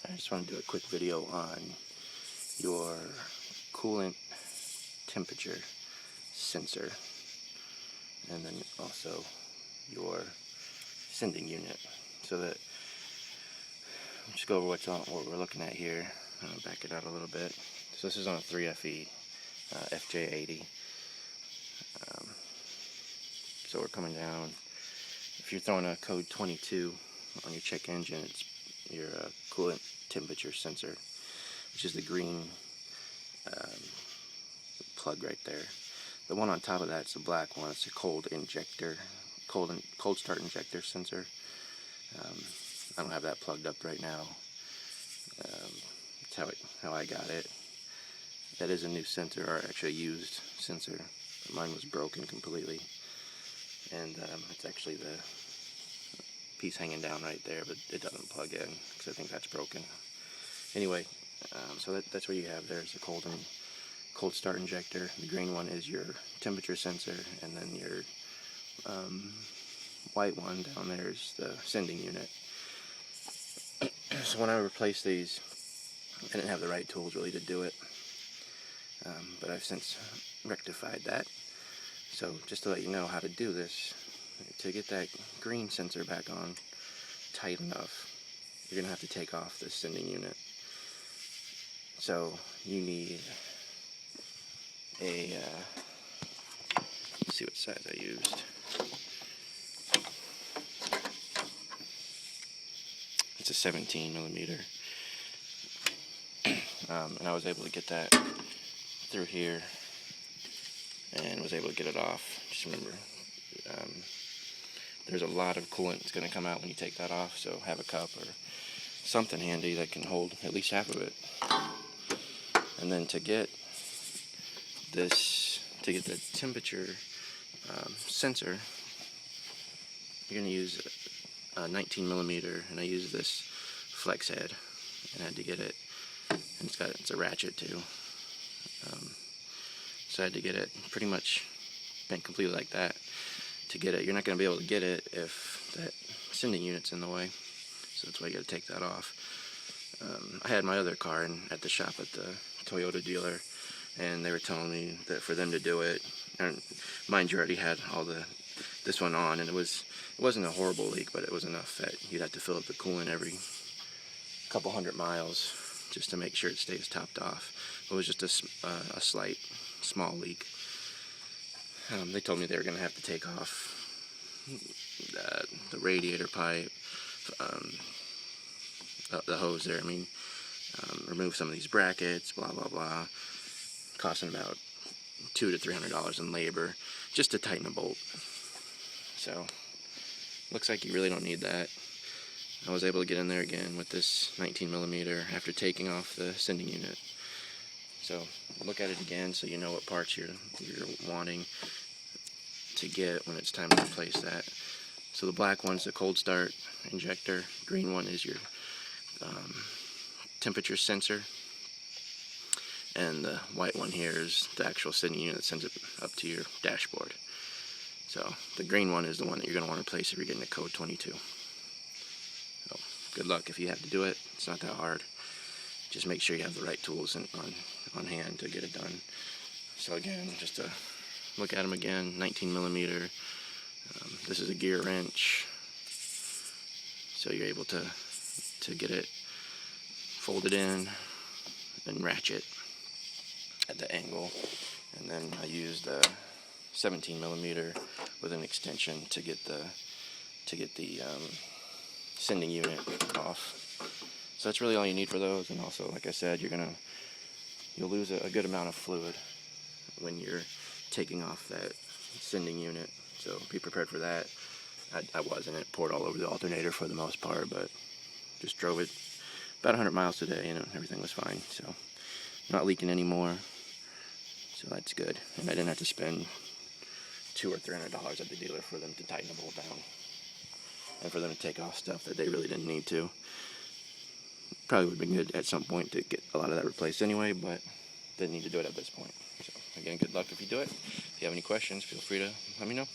I just want to do a quick video on your coolant temperature sensor, and then also your sending unit, so that just go over what we're looking at here. I'll back it out a little bit. So this is on a 3FE FJ80. So we're coming down. If you're throwing a code 22 on your check engine, it's your coolant temperature sensor, which is the green plug right there. The one on top of that's the black one. It's a cold start injector sensor. I don't have that plugged up right now. That's how I got it. That is a new sensor, or actually a used sensor. Mine was broken completely, and it's actually the piece hanging down right there, but it doesn't plug in because I think that's broken. Anyway, so that's what you have. There's the cold start injector. The green one is your temperature sensor, and then your white one down there is the sending unit. So when I replaced these, I didn't have the right tools really to do it, but I've since rectified that. So just to let you know how to do this, to get that green sensor back on tight enough, you're going to have to take off the sending unit. So you need a, let's see what size I used. It's a 17 millimeter. And I was able to get that through here and was able to get it off. Just remember, there's a lot of coolant that's going to come out when you take that off, so have a cup or something handy that can hold at least half of it. And then to get the temperature sensor, you're going to use a 19 millimeter, and I use this flex head, and I had to get it, and it's a ratchet too. So I had to get it pretty much bent completely like that to get it. You're not going to be able to get it if that sending unit's in the way, so that's why you got to take that off. I had my other car at the shop at the Toyota dealer, and they were telling me that for them to do it, and mind you already had this one on, and it wasn't a horrible leak, but it was enough that you'd have to fill up the coolant every couple hundred miles just to make sure it stays topped off. It was just a slight, small leak. They told me they were going to have to take off the radiator pipe, the hose there, remove some of these brackets, blah, blah, blah, costing about $200 to $300 in labor just to tighten a bolt. So, looks like you really don't need that. I was able to get in there again with this 19 millimeter after taking off the sending unit. So look at it again so you know what parts you're wanting to get when it's time to replace that. So the black one's the cold start injector. Green one is your temperature sensor. And the white one here is the actual sending unit that sends it up to your dashboard. So the green one is the one that you're going to want to replace if you're getting a code 22. So good luck if you have to do it. It's not that hard. Just make sure you have the right tools on hand to get it done. So again, just to look at them again, 19 millimeter. This is a GearWrench. So you're able to get it folded in and ratchet at the angle. And then I used a 17 millimeter with an extension to get the sending unit off. So that's really all you need for those. And also, like I said, you'll lose a good amount of fluid when you're taking off that sending unit. So be prepared for that. I wasn't. It poured all over the alternator for the most part, but just drove it about 100 miles today, and everything was fine. So not leaking anymore. So that's good. And I didn't have to spend $200 or $300 at the dealer for them to tighten the bolt down, and for them to take off stuff that they really didn't need to. Probably would have been good at some point to get a lot of that replaced anyway, but didn't need to do it at this point. So again, good luck if you do it. If you have any questions, feel free to let me know.